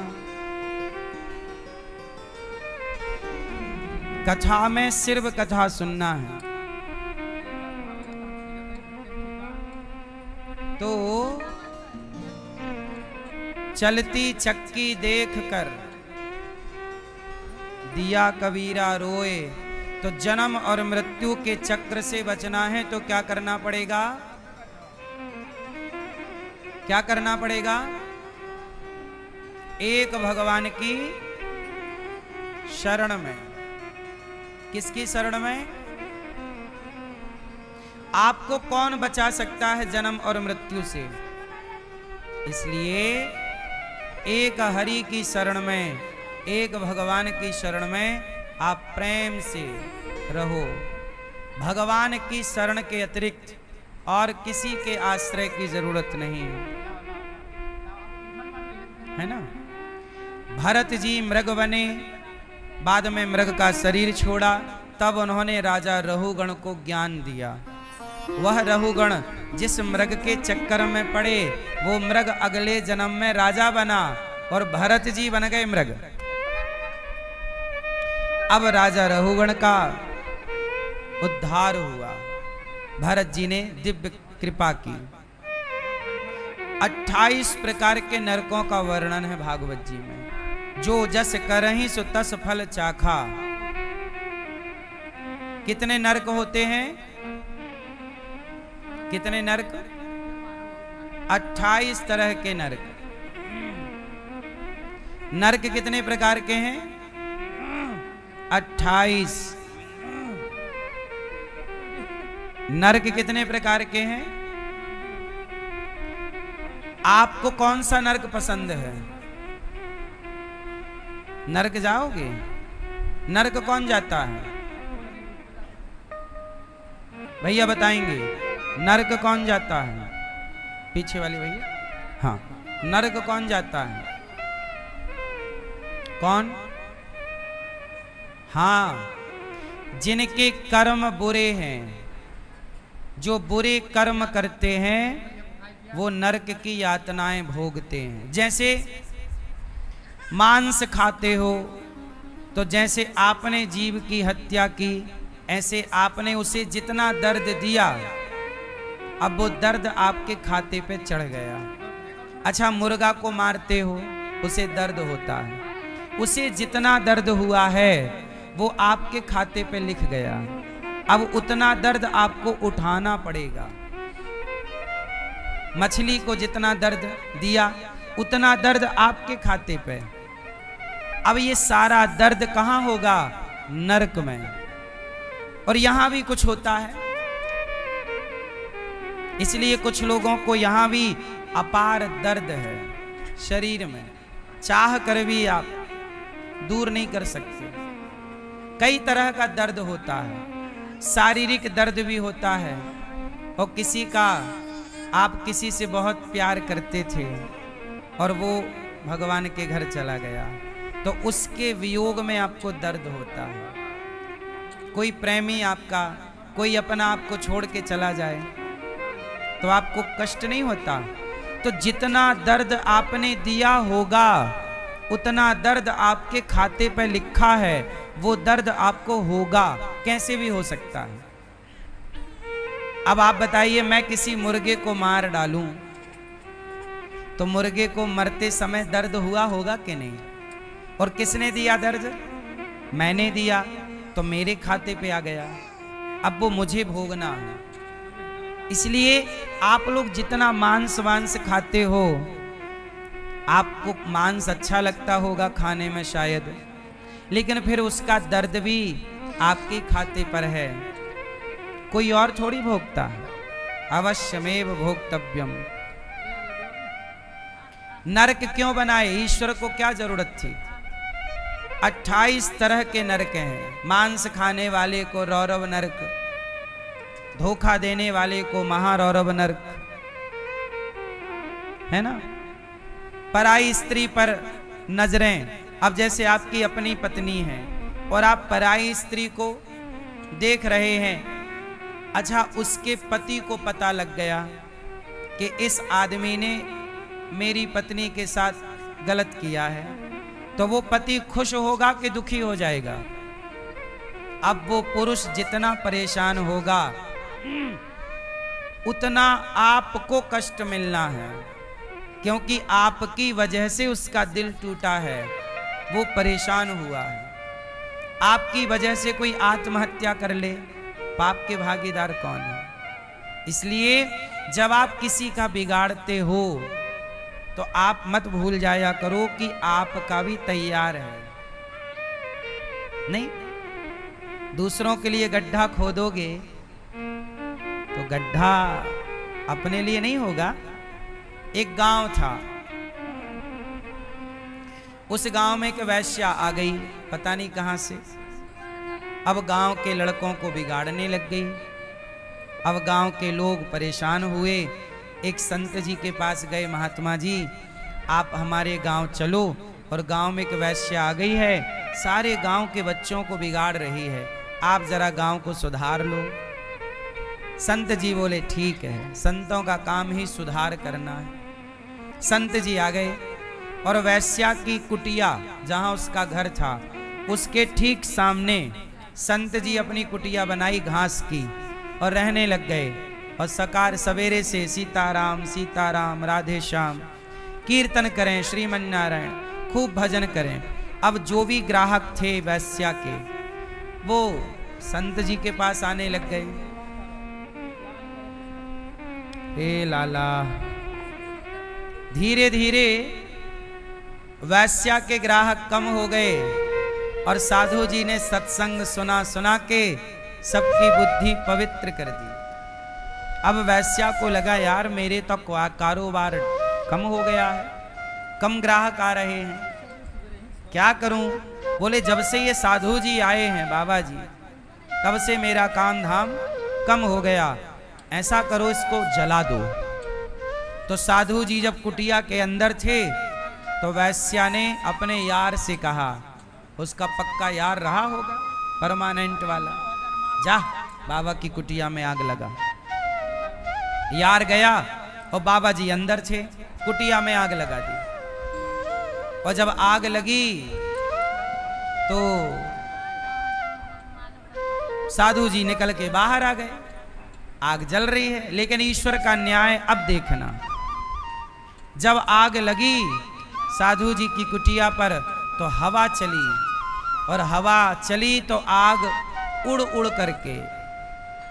कथा में सिर्फ कथा सुनना है। तो चलती चक्की देखकर दिया कबीरा रोए। तो जन्म और मृत्यु के चक्र से बचना है तो क्या करना पड़ेगा? क्या करना पड़ेगा? एक भगवान की शरण में। किसकी शरण में? आपको कौन बचा सकता है जन्म और मृत्यु से? इसलिए एक हरि की शरण में, एक भगवान की शरण में आप प्रेम से रहो। भगवान की शरण के अतिरिक्त और किसी के आश्रय की जरूरत नहीं है ना। भरत जी मृग बने, बाद में मृग का शरीर छोड़ा, तब उन्होंने राजा रहुगण को ज्ञान दिया। वह रहुगण जिस मृग के चक्कर में पड़े वो मृग अगले जन्म में राजा बना और भरत जी बन गए मृग। अब राजा रहुगण का उद्धार हुआ, भरत जी ने दिव्य कृपा की। 28 प्रकार के नरकों का वर्णन है भागवत जी में। जो जस करहि सो तस फल चाखा। कितने नरक होते हैं? कितने नरक? 28 तरह के नरक। नरक कितने प्रकार के हैं? 28। नरक कितने प्रकार के हैं? आपको कौन सा नरक पसंद है? नरक जाओगे? नरक कौन जाता है? भैया बताएंगे, नरक कौन जाता है? पीछे वाले भैया। हाँ, नरक कौन जाता है? कौन? हाँ, जिनके कर्म बुरे हैं, जो बुरे कर्म करते हैं वो नरक की यातनाएं भोगते हैं। जैसे मांस खाते हो तो जैसे आपने जीव की हत्या की, ऐसे आपने उसे जितना दर्द दिया अब वो दर्द आपके खाते पे चढ़ गया। अच्छा, मुर्गा को मारते हो, उसे दर्द होता है, उसे जितना दर्द हुआ है वो आपके खाते पे लिख गया। अब उतना दर्द आपको उठाना पड़ेगा। मछली को जितना दर्द दिया उतना दर्द आपके खाते पे। अब ये सारा दर्द कहां होगा? नरक में। और यहां भी कुछ होता है, इसलिए कुछ लोगों को यहां भी अपार दर्द है शरीर में, चाह कर भी आप दूर नहीं कर सकते। कई तरह का दर्द होता है, शारीरिक दर्द भी होता है। और किसी का, आप किसी से बहुत प्यार करते थे और वो भगवान के घर चला गया तो तो उसके वियोग में आपको दर्द होता है। कोई प्रेमी आपका, कोई अपना आपको छोड़ के चला जाए तो आपको कष्ट नहीं होता। तो जितना दर्द आपने दिया होगा उतना दर्द आपके खाते पर लिखा है, वो दर्द आपको होगा, कैसे भी हो सकता है। अब आप बताइए, मैं किसी मुर्गे को मार डालूं तो मुर्गे को मरते समय दर्द हुआ होगा कि नहीं? और किसने दिया दर्द? मैंने दिया, तो मेरे खाते पे आ गया, अब वो मुझे भोगना है। इसलिए आप लोग जितना मांस वांस खाते हो, आपको मांस अच्छा लगता होगा खाने में शायद, लेकिन फिर उसका दर्द भी आपके खाते पर है, कोई और थोड़ी भोगता है। अवश्यमेव भोक्तव्यम। नरक क्यों बनाए? ईश्वर को क्या जरूरत थी? 28 तरह के नरक हैं। मांस खाने वाले को रौरव नरक, धोखा देने वाले को महारौरव नरक, है ना। पराई स्त्री पर नजरें, अब जैसे आपकी अपनी पत्नी है और आप पराई स्त्री को देख रहे हैं, अच्छा उसके पति को पता लग गया कि इस आदमी ने मेरी पत्नी के साथ गलत किया है, तो वो पति खुश होगा कि दुखी हो जाएगा? अब वो पुरुष जितना परेशान होगा उतना आपको कष्ट मिलना है, क्योंकि आपकी वजह से उसका दिल टूटा है, वो परेशान हुआ है। आपकी वजह से कोई आत्महत्या कर ले, पाप के भागीदार कौन है? इसलिए जब आप किसी का बिगाड़ते हो तो आप मत भूल जाया करो कि आपका भी तैयार है। नहीं, दूसरों के लिए गड्ढा खोदोगे तो गड्ढा अपने लिए नहीं होगा। एक गांव था, उस गांव में एक वैश्या आ गई, पता नहीं कहां से। अब गांव के लड़कों को बिगाड़ने लग गई। अब गांव के लोग परेशान हुए, एक संत जी के पास गए, महात्मा जी आप हमारे गांव चलो, और गांव में एक वैश्या आ गई है, सारे गांव के बच्चों को बिगाड़ रही है, आप जरा गांव को सुधार लो। संत जी बोले ठीक है, संतों का काम ही सुधार करना है। संत जी आ गए और वैश्या की कुटिया जहां उसका घर था उसके ठीक सामने संत जी अपनी कुटिया बनाई घास की और रहने लग गए। और सकार सवेरे से सीताराम सीताराम राधे श्याम कीर्तन करें, श्रीमन नारायण खूब भजन करें। अब जो भी ग्राहक थे वैश्या के, वो संत जी के पास आने लग गए। हे लाला, धीरे धीरे वैश्या के ग्राहक कम हो गए और साधु जी ने सत्संग सुना सुना के सबकी बुद्धि पवित्र कर दी। अब वैश्या को लगा यार मेरे तो कारोबार कम हो गया है, कम ग्राहक आ रहे हैं, क्या करूं? बोले जब से ये साधु जी आए हैं बाबा जी, तब से मेरा काम धाम कम हो गया, ऐसा करो इसको जला दो। तो साधु जी जब कुटिया के अंदर थे तो वैश्या ने अपने यार से कहा, उसका पक्का यार रहा होगा परमानेंट वाला, जा बाबा की कुटिया में आग लगा। यार गया और बाबा जी अंदर थे, कुटिया में आग लगा दी। और जब आग लगी तो साधु जी निकल के बाहर आ गए। आग जल रही है, लेकिन ईश्वर का न्याय अब देखना। जब आग लगी साधु जी की कुटिया पर तो हवा चली, और हवा चली तो आग उड़ उड़ करके,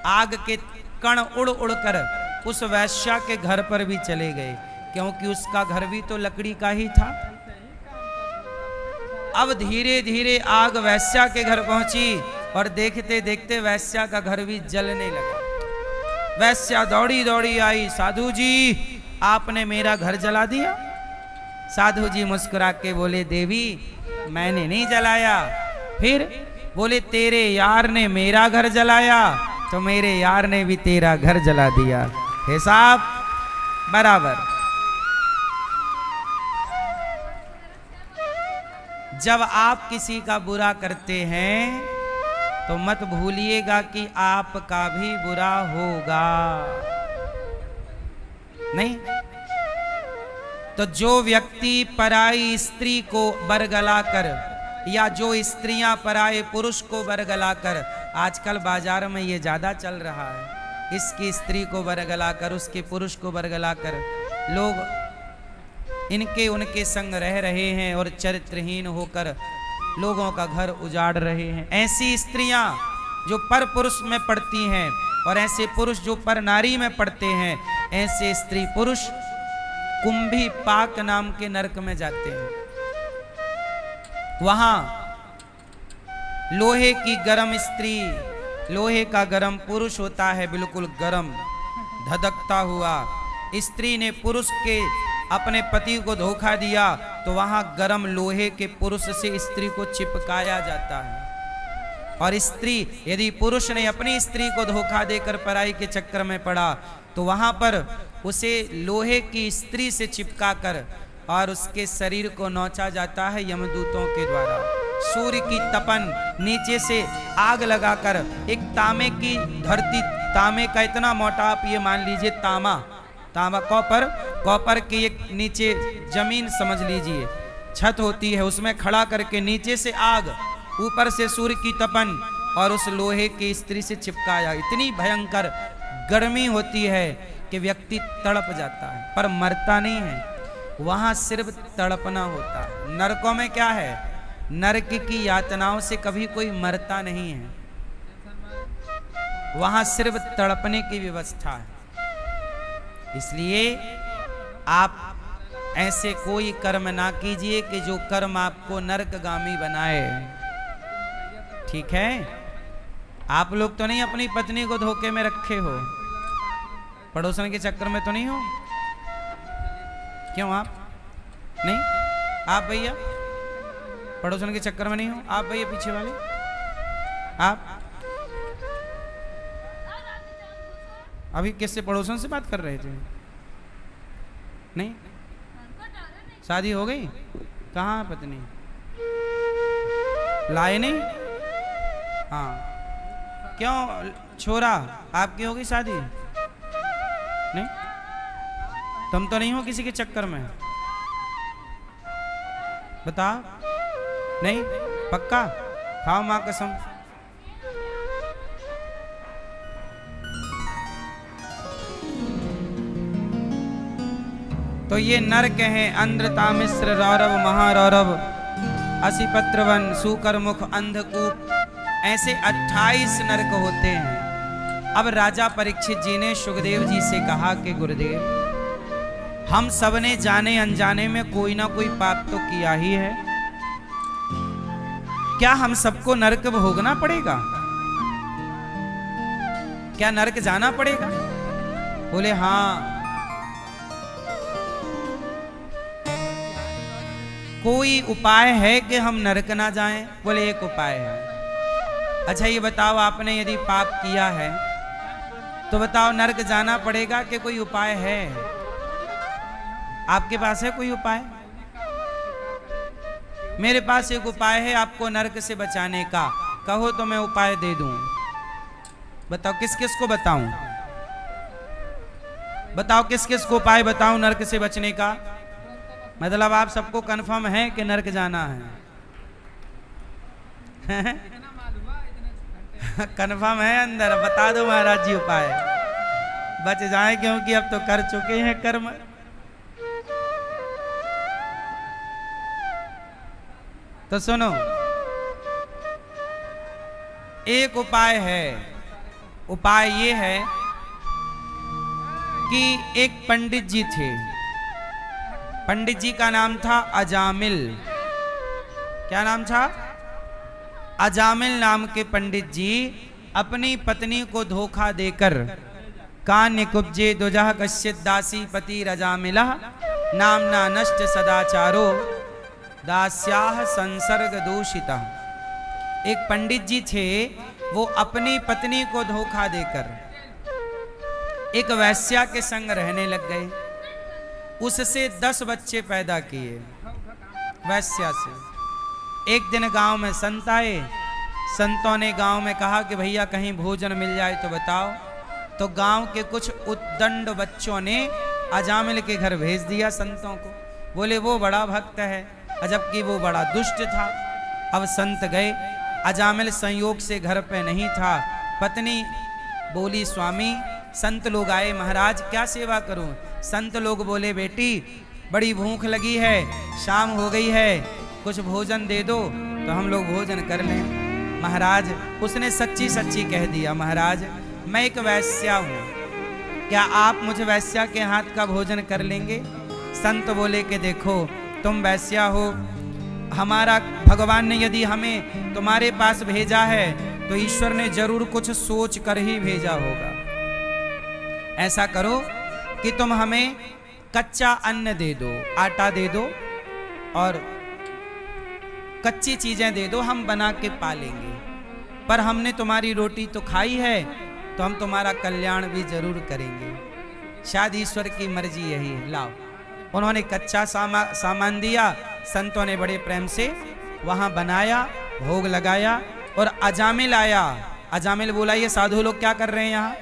आग के कण उड़ उड़ कर उस वैश्या के घर पर भी चले गए, क्योंकि उसका घर भी तो लकड़ी का ही था। अब धीरे धीरे आग वैश्या के घर पहुंची और देखते देखते वैश्या का घर भी जलने लगा। वैश्या दौड़ी दौड़ी आई, साधु जी आपने मेरा घर जला दिया। साधु जी मुस्कुरा के बोले देवी मैंने नहीं जलाया। फिर बोले तेरे यार ने मेरा घर जलाया, तो मेरे यार ने भी तेरा घर जला दिया, हिसाब बराबर। जब आप किसी का बुरा करते हैं तो मत भूलिएगा कि आपका भी बुरा होगा। नहीं तो जो व्यक्ति पराई स्त्री को बरगला कर, या जो स्त्रियां पराये पुरुष को बरगला कर, आजकल बाजार में ये ज्यादा चल रहा है, इसकी स्त्री को बरगला कर, उसके पुरुष को बरगला कर लोग इनके उनके संग रह रहे हैं और चरित्रहीन होकर लोगों का घर उजाड़ रहे हैं। ऐसी स्त्रियां जो पर पुरुष में पड़ती हैं और ऐसे पुरुष जो पर नारी में पड़ते हैं, ऐसे स्त्री पुरुष कुंभी पाक नाम के नरक में जाते हैं। वहां लोहे की गरम स्त्री, लोहे का गरम पुरुष होता है, बिल्कुल गरम धधकता हुआ। स्त्री ने पुरुष के अपने पति को धोखा दिया तो वहां गरम लोहे के पुरुष से स्त्री को चिपकाया जाता है। और स्त्री, यदि पुरुष ने अपनी स्त्री को धोखा देकर पराई के चक्कर में पड़ा तो वहां पर उसे लोहे की स्त्री से चिपका कर और उसके शरीर को नोचा जाता है यमदूतों के द्वारा। सूर्य की तपन, नीचे से आग लगाकर एक तांबे की धरती, तांबे का इतना मोटा, आप ये मान लीजिए तांबा कॉपर की एक नीचे जमीन समझ लीजिए छत होती है, उसमें खड़ा करके नीचे से आग, ऊपर से सूर्य की तपन और उस लोहे की स्त्री से चिपकाया। इतनी भयंकर गर्मी होती है कि व्यक्ति तड़प जाता है पर मरता नहीं है। वहां सिर्फ तड़पना होता है। नरकों में क्या है, नरक की यातनाओं से कभी कोई मरता नहीं है, वहां सिर्फ तड़पने की व्यवस्था है। इसलिए आप ऐसे कोई कर्म ना कीजिए कि जो कर्म आपको नरकगामी बनाए। ठीक है, आप लोग तो नहीं अपनी पत्नी को धोखे में रखे हो, पड़ोसन के चक्कर में तो नहीं हो? क्यों आप नहीं? आप भैया पड़ोसन के चक्कर में नहीं हो? आप भैया पीछे वाले, आप अभी किससे, पड़ोसन से बात कर रहे थे? नहीं, शादी हो गई? कहाँ है पत्नी? लाए नहीं? हाँ, क्यों छोरा, आपकी हो गई शादी? नहीं, तुम तो नहीं हो किसी के चक्कर में? बता, नहीं? पक्का? खाओ मां कसम। तो ये नरक हैं, अंध्र तामिश्र रौरव महारौरव, असिपत्रवन सूकर मुख अंधकूप, ऐसे 28 नरक होते हैं। अब राजा परीक्षित जी ने सुखदेव जी से कहा कि गुरुदेव, हम सब ने जाने अनजाने में कोई ना कोई पाप तो किया ही है, क्या हम सबको नरक भोगना पड़ेगा? क्या नरक जाना पड़ेगा? बोले हाँ। कोई उपाय है कि हम नरक ना जाएं? बोले एक उपाय है। अच्छा ये बताओ, आपने यदि पाप किया है तो बताओ नरक जाना पड़ेगा कि कोई उपाय है? आपके पास है कोई उपाय? मेरे पास एक उपाय है आपको नरक से बचाने का, कहो तो मैं उपाय दे दूं। बताओ किस किस को बताऊं? बताओ किस किस को उपाय बताऊं नरक से बचने का? मतलब आप सबको कंफर्म है कि नरक जाना है? कंफर्म है अंदर? बता दो महाराज जी उपाय, बच जाए, क्योंकि अब तो कर चुके हैं कर्म। तो सुनो, एक उपाय है। उपाय ये है कि एक पंडित जी थे, पंडित जी का नाम था अजामिल। क्या नाम था? अजामिल नाम के पंडित जी अपनी पत्नी को धोखा देकर, कान्य कुब्जे दुजह कश्चित दासी पति रजामिला नामना नष्ट सदाचारो दास्याह संसर्ग दूषिता। एक पंडित जी थे, वो अपनी पत्नी को धोखा देकर एक वैश्या के संग रहने लग गए, उससे 10 बच्चे पैदा किए वैश्या से। एक दिन गांव में संत आए। संतों ने गांव में कहा कि भैया कहीं भोजन मिल जाए तो बताओ। तो गांव के कुछ उद्दंड बच्चों ने अजामिल के घर भेज दिया संतों को। बोले वो बड़ा भक्त है, जबकि वो बड़ा दुष्ट था। अब संत गए, अजामिल संयोग से घर पे नहीं था। पत्नी बोली स्वामी, संत लोग आए, महाराज क्या सेवा करूं? संत लोग बोले बेटी बड़ी भूख लगी है, शाम हो गई है, कुछ भोजन दे दो तो हम लोग भोजन कर लें। महाराज उसने सच्ची सच्ची कह दिया, महाराज मैं एक वैश्या हूँ, क्या आप मुझे वैश्या के हाथ का भोजन कर लेंगे? संत बोले कि देखो तुम वैश्या हो, हमारा भगवान ने यदि हमें तुम्हारे पास भेजा है तो ईश्वर ने जरूर कुछ सोच कर ही भेजा होगा। ऐसा करो कि तुम हमें कच्चा अन्न दे दो, आटा दे दो और कच्ची चीजें दे दो, हम बना के पालेंगे। पर हमने तुम्हारी रोटी तो खाई है तो हम तुम्हारा कल्याण भी जरूर करेंगे। शायद ईश्वर की मर्जी यही है, लाओ। उन्होंने कच्चा सामान दिया। संतों ने बड़े प्रेम से वहां बनाया, भोग लगाया और अजामिल आया। अजामिल बोला ये साधु लोग क्या कर रहे हैं यहाँ?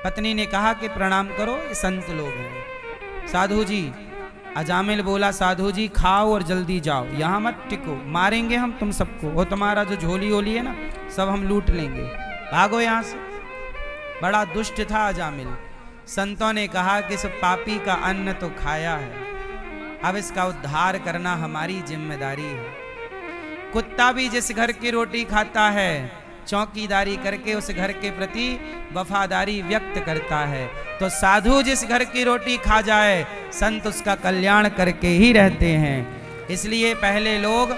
पत्नी ने कहा कि प्रणाम करो, ये संत लोग हैं। साधु जी, अजामिल बोला साधु जी खाओ और जल्दी जाओ, यहाँ मत टिको, मारेंगे हम तुम सबको, वो तुम्हारा जो झोली ओली है ना सब हम लूट लेंगे, भागो यहाँ से। बड़ा दुष्ट था अजामिल। संतों ने कहा कि इस पापी का अन्न तो खाया है, अब इसका उद्धार करना हमारी जिम्मेदारी है। कुत्ता भी जिस घर की रोटी खाता है चौकीदारी करके उस घर के प्रति वफादारी व्यक्त करता है, तो साधु जिस घर की रोटी खा जाए संत उसका कल्याण करके ही रहते हैं। इसलिए पहले लोग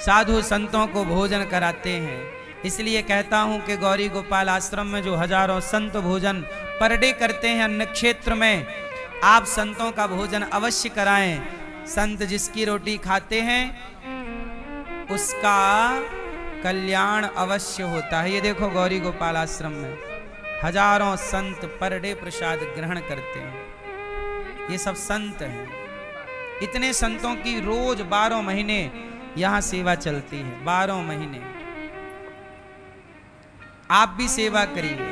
साधु संतों को भोजन कराते हैं। इसलिए कहता हूं कि गौरी गोपाल आश्रम में जो हजारों संत भोजन पर डे करते हैं अन्न क्षेत्र में, आप संतों का भोजन अवश्य कराएं। संत जिसकी रोटी खाते हैं उसका कल्याण अवश्य होता है। ये देखो गौरी गोपाल आश्रम में हजारों संत पर डे प्रसाद ग्रहण करते हैं। ये सब संत हैं। इतने संतों की रोज 12 महीने यहां सेवा चलती है, 12 महीने। आप भी सेवा करिए,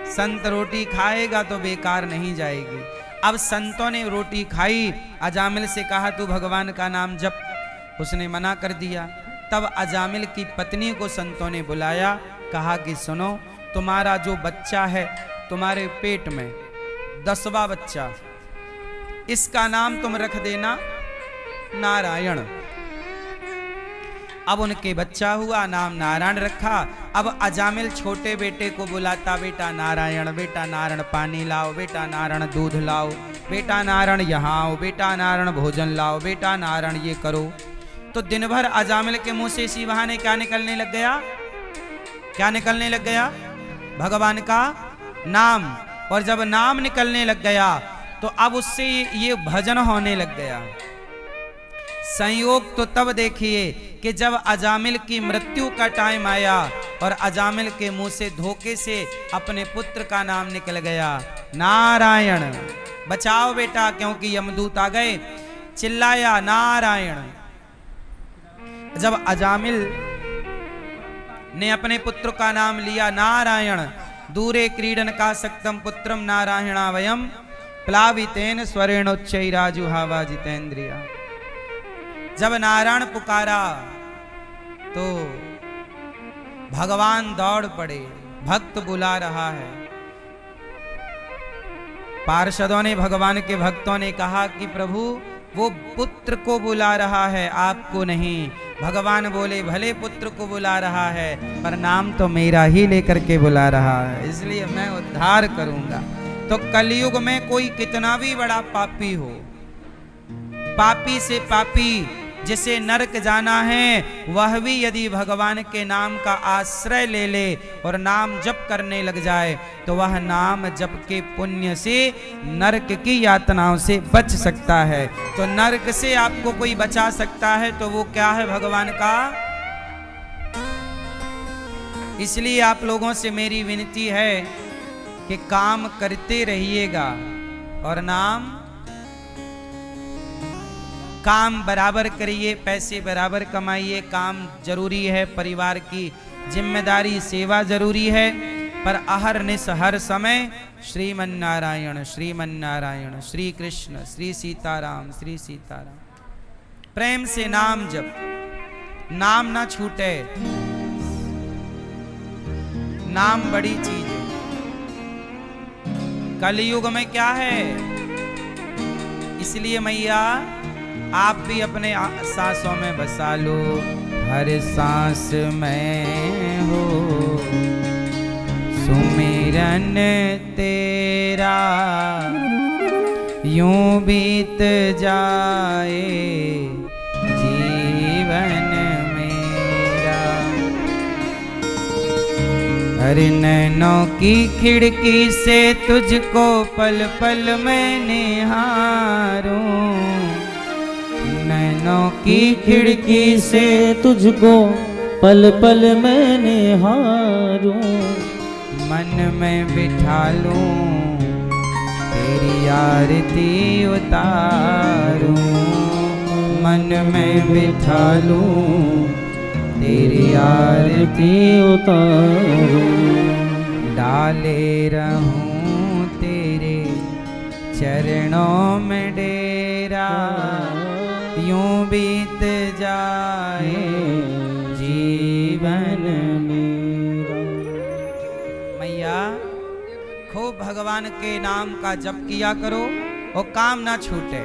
संत रोटी खाएगा तो बेकार नहीं जाएगी। अब संतों ने रोटी खाई, अजामिल से कहा तू भगवान का नाम जप, उसने मना कर दिया। तब अजामिल की पत्नी को संतों ने बुलाया, कहा कि सुनो तुम्हारा जो बच्चा है तुम्हारे पेट में 10वां बच्चा, इसका नाम तुम रख देना नारायण। अब उनके बच्चा हुआ, नाम नारायण रखा। अब अजामिल छोटे बेटे को बुलाता, बेटा नारायण, बेटा नारायण पानी लाओ, बेटा नारायण दूध लाओ, बेटा नारायण यहाँ आओ, बेटा नारायण भोजन लाओ, बेटा नारायण ये करो। तो दिन भर अजामिल के मुंह से इसी बहाने क्या निकलने लग गया? क्या निकलने लग गया? भगवान का नाम। और जब नाम निकलने लग गया तो अब उससे ये भजन होने लग गया। संयोग तो तब देखिए कि जब अजामिल की मृत्यु का टाइम आया और अजामिल के मुंह से धोखे से अपने पुत्र का नाम निकल गया, नारायण। बचाओ बेटा, क्योंकि यमदूत आ गए। चिल्लाया नारायण। जब अजामिल ने अपने पुत्र का नाम लिया नारायण, दूरे क्रीडन का सक्तम पुत्रम नारायणा वयम प्लावितेन स्वरेणोच्चैराजुहावा जितेंद्रिया। जब नारायण पुकारा तो भगवान दौड़ पड़े, भक्त बुला रहा है। पार्षदों ने, भगवान के भक्तों ने कहा कि प्रभु वो पुत्र को बुला रहा है, आपको नहीं। भगवान बोले भले पुत्र को बुला रहा है पर नाम तो मेरा ही लेकर के बुला रहा है, इसलिए मैं उद्धार करूंगा। तो कलयुग में कोई कितना भी बड़ा पापी हो, पापी से पापी जिसे नरक जाना है, वह भी यदि भगवान के नाम का आश्रय ले ले और नाम जप करने लग जाए तो वह नाम जप के पुण्य से नरक की यातनाओं से बच सकता है। तो नरक से आपको कोई बचा सकता है तो वो क्या है? भगवान का। इसलिए आप लोगों से मेरी विनती है कि काम करते रहिएगा और नाम काम बराबर करिए, पैसे बराबर कमाइए, काम जरूरी है, परिवार की जिम्मेदारी सेवा जरूरी है, पर अहरनिश हर समय श्रीमन नारायण श्रीमन नारायण, श्री कृष्ण, श्री सीताराम, श्री सीताराम। प्रेम से नाम जप, नाम ना छूटे। नाम बड़ी चीज है। कलयुग में क्या है, इसलिए मैया आप भी अपने सांसों में बसा लो, हर सांस में हो सुमिरन तेरा, यूं बीत जाए जीवन मेरा। हर नैनों की खिड़की से तुझको पल पल मैं निहारूं, नैनों की खिड़की से तुझको पल पल मैं निहारूं, मन में बिठा लूं तेरी आरती उतारूं, मन में बिठा लूं तेरी आरती उतारूं, डाले रहूं तेरे चरणों में डेरा, यूं बीत जाए जीवन मेरा। मैया खूब भगवान के नाम का जप किया करो और काम ना छूटे।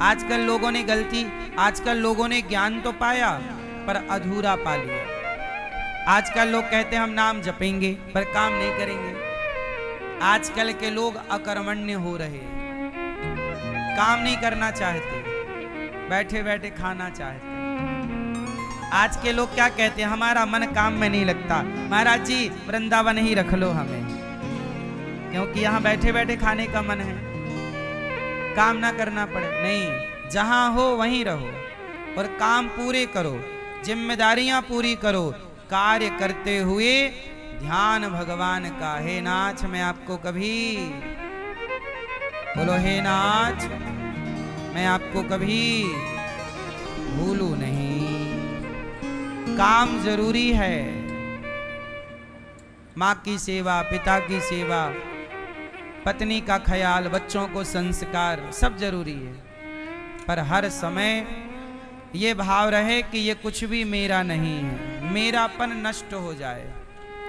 आजकल लोगों ने आजकल लोगों ने ज्ञान तो पाया पर अधूरा पा लिया। आजकल लोग कहते हैं हम नाम जपेंगे पर काम नहीं करेंगे। आजकल के लोग अकर्मण्य हो रहे हैं, काम नहीं करना चाहते, बैठे बैठे खाना चाहते। आज के लोग क्या कहते हैं, हमारा मन काम में नहीं लगता, महाराज जी वृंदावन ही रख लो हमें, क्योंकि यहाँ बैठे बैठे खाने का मन है, काम ना करना पड़े। नहीं, जहां हो वहीं रहो और काम पूरे करो, जिम्मेदारियां पूरी करो, कार्य करते हुए ध्यान भगवान का। हे नाथ मैं आपको कभी, बोलो हे नाथ मैं आपको कभी भूलू नहीं। काम जरूरी है, माँ की सेवा, पिता की सेवा, पत्नी का ख्याल, बच्चों को संस्कार सब जरूरी है, पर हर समय ये भाव रहे कि ये कुछ भी मेरा नहीं है, मेरापन नष्ट हो जाए।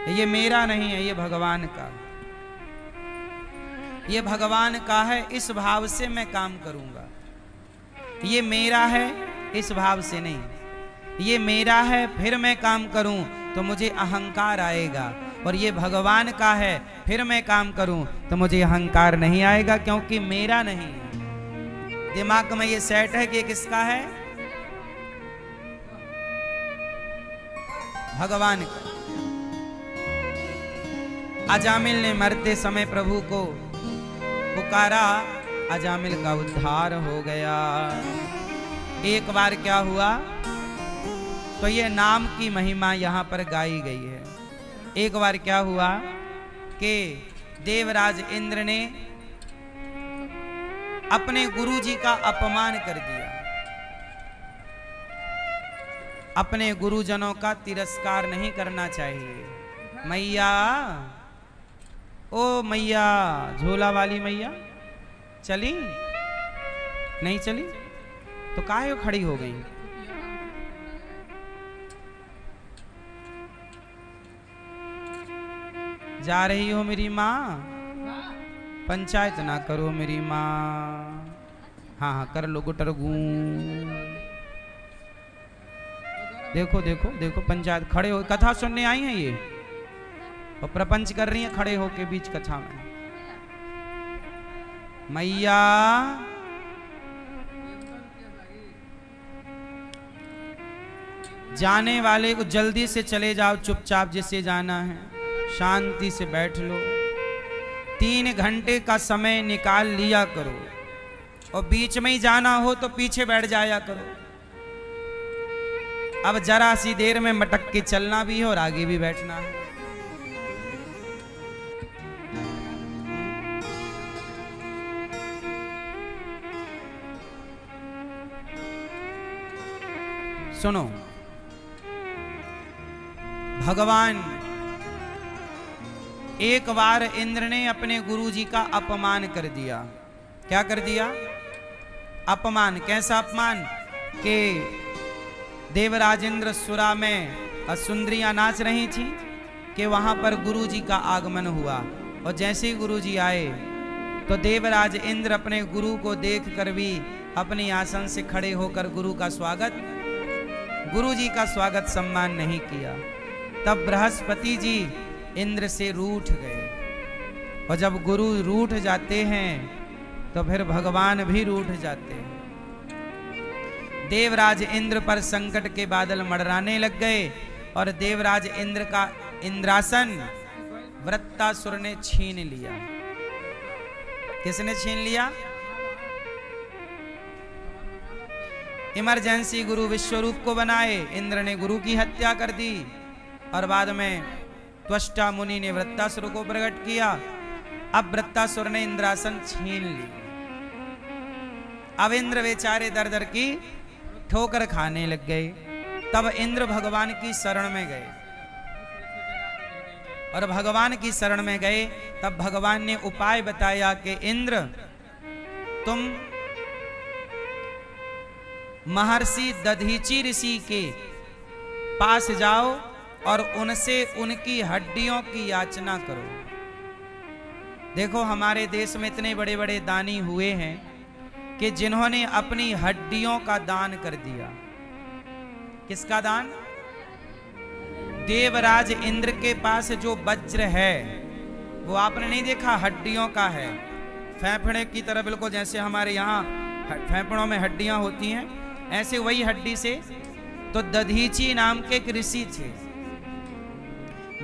ये मेरा नहीं है, ये भगवान का, ये भगवान का है, इस भाव से मैं काम करूंगा। ये मेरा है इस भाव से नहीं, ये मेरा है फिर मैं काम करूं तो मुझे अहंकार आएगा, और ये भगवान का है फिर मैं काम करूं तो मुझे अहंकार नहीं आएगा, क्योंकि मेरा नहीं है। दिमाग में ये सेट है कि किसका है, भगवान का। अजामिल ने मरते समय प्रभु को पुकारा, अजामिल का उद्धार हो गया। एक बार क्या हुआ, तो ये नाम की महिमा यहां पर गाई गई है। एक बार क्या हुआ कि देवराज इंद्र ने अपने गुरुजी का अपमान कर दिया, अपने गुरुजनों का तिरस्कार नहीं करना चाहिए। मैया, ओ मैया, झोला वाली मैया चली नहीं चली तो काहे खड़ी हो गई। जा रही हो मेरी माँ, पंचायत ना करो मेरी माँ। हाँ हाँ कर लो गुटर गू। देखो देखो देखो पंचायत खड़े हो, कथा सुनने आई हैं ये और प्रपंच कर रही हैं खड़े होके बीच कथा में। मैया जाने वाले को जल्दी से चले जाओ, चुपचाप जिसे जाना है शांति से बैठ लो। 3 घंटे का समय निकाल लिया करो, और बीच में ही जाना हो तो पीछे बैठ जाया करो। अब जरा सी देर में मटक के चलना भी है और आगे भी बैठना है। सुनो, भगवान एक बार इंद्र ने अपने गुरु जी का अपमान कर दिया। क्या कर दिया? अपमान। कैसा अपमान? कि देवराज इंद्र सुरा में सुंदरियां नाच रही थी कि वहां पर गुरु जी का आगमन हुआ, और जैसे ही गुरु जी आए तो देवराज इंद्र अपने गुरु को देखकर भी अपनी आसन से खड़े होकर गुरु जी का स्वागत सम्मान नहीं किया। तब बृहस्पति जी इंद्र से रूठ गए, और जब गुरु रूठ जाते हैं तो फिर भगवान भी रूठ जाते हैं। देवराज इंद्र पर संकट के बादल मंडराने लग गए, और देवराज इंद्र का इंद्रासन वृत्तासुर ने छीन लिया। किसने छीन लिया? इमरजेंसी गुरु विश्वरूप को बनाए, इंद्र ने गुरु की हत्या कर दी, और बाद में त्वष्टा मुनि ने वृत्तासुर को प्रकट किया। अब वृत्तासुर ने इंद्रासन छीन ली। अब इंद्र बेचारे दर दर की ठोकर खाने लग गए। तब इंद्र भगवान की शरण में गए, और भगवान की शरण में गए तब भगवान ने उपाय बताया कि इंद्र, तुम महर्षि दधीचि ऋषि के पास जाओ और उनसे उनकी हड्डियों की याचना करो। देखो, हमारे देश में इतने बड़े बड़े दानी हुए हैं कि जिन्होंने अपनी हड्डियों का दान कर दिया। किसका दान? देवराज इंद्र के पास जो वज्र है वो आपने नहीं देखा, हड्डियों का है, फेफड़े की तरह, बिल्कुल जैसे हमारे यहाँ फेफड़ों में हड्डियां होती हैं, ऐसे वही हड्डी से। तो दधीचि नाम के एक ऋषि थे।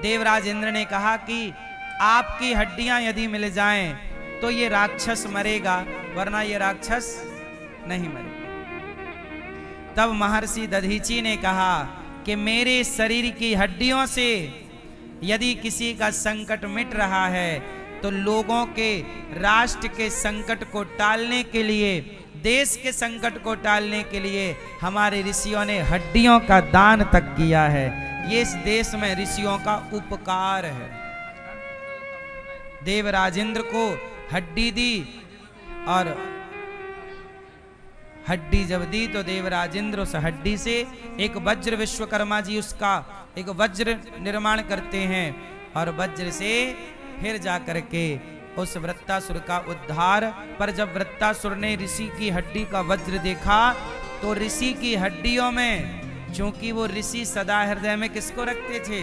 देवराज इंद्र ने कहा कि आपकी हड्डियां यदि मिल जाएं तो ये राक्षस मरेगा, वरना ये राक्षस नहीं मरेगा। तब महर्षि दधीचि ने कहा कि मेरे शरीर की हड्डियों से यदि किसी का संकट मिट रहा है तो लोगों के, राष्ट्र के संकट को टालने के लिए, देश के संकट को टालने के लिए हमारे ऋषियों ने हड्डियों का दान तक किया है। ये इस देश में ऋषियों का उपकार है। देवराज इंद्र को हड्डी दी, और हड्डी जब दी तो देवराज इंद्र उस हड्डी से एक वज्र, विश्वकर्मा जी उसका एक वज्र निर्माण करते हैं, और वज्र से फिर जाकर के उस वृत्तासुर का उद्धार। पर जब वृत्तासुर ने ऋषि की हड्डी का वज्र देखा तो ऋषि की हड्डियों में, चूंकि वो ऋषि सदा हृदय में किसको रखते थे?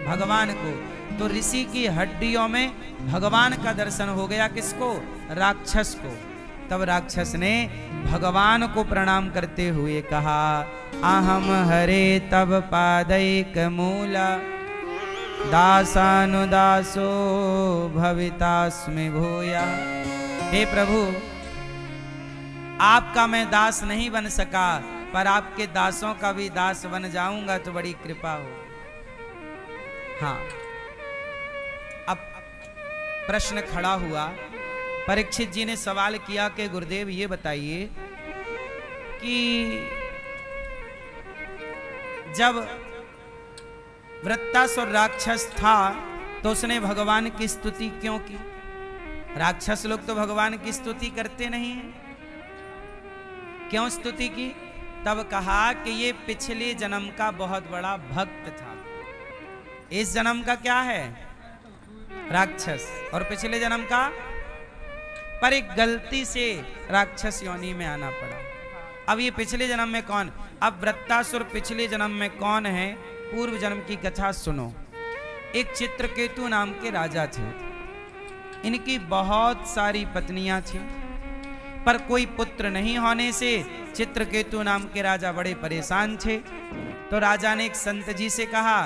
भगवान को। तो ऋषि की हड्डियों में भगवान का दर्शन हो गया। किसको? राक्षस को। तब राक्षस ने भगवान को प्रणाम करते हुए कहा, अहम हरे तब पादैक मूला दासानुदासो भवितास्मि भूया। हे प्रभु, आपका मैं दास नहीं बन सका, पर आपके दासों का भी दास बन जाऊंगा तो बड़ी कृपा हो। हाँ, अब प्रश्न खड़ा हुआ। परीक्षित जी ने सवाल किया कि गुरुदेव ये बताइए कि जब वृत्तासुर राक्षस था तो उसने भगवान की स्तुति क्यों की? राक्षस लोग तो भगवान की स्तुति करते नहीं हैं, क्यों स्तुति की? तब कहा कि ये पिछले जन्म का बहुत बड़ा भक्त था। इस जन्म का क्या है? राक्षस। और पिछले जन्म का? पर एक गलती से राक्षस योनि में आना पड़ा। अब ये पिछले जन्म में कौन? अब वृत्तासुर पिछले जन्म में कौन है? पूर्व जन्म की कथा सुनो। एक चित्रकेतु नाम के राजा थे। इनकी बहुत सारी पत्नियां थीं, पर कोई पुत्र नहीं होने से चित्रकेतु नाम के राजा बड़े परेशान थे। तो राजा ने एक संत जी से कहा,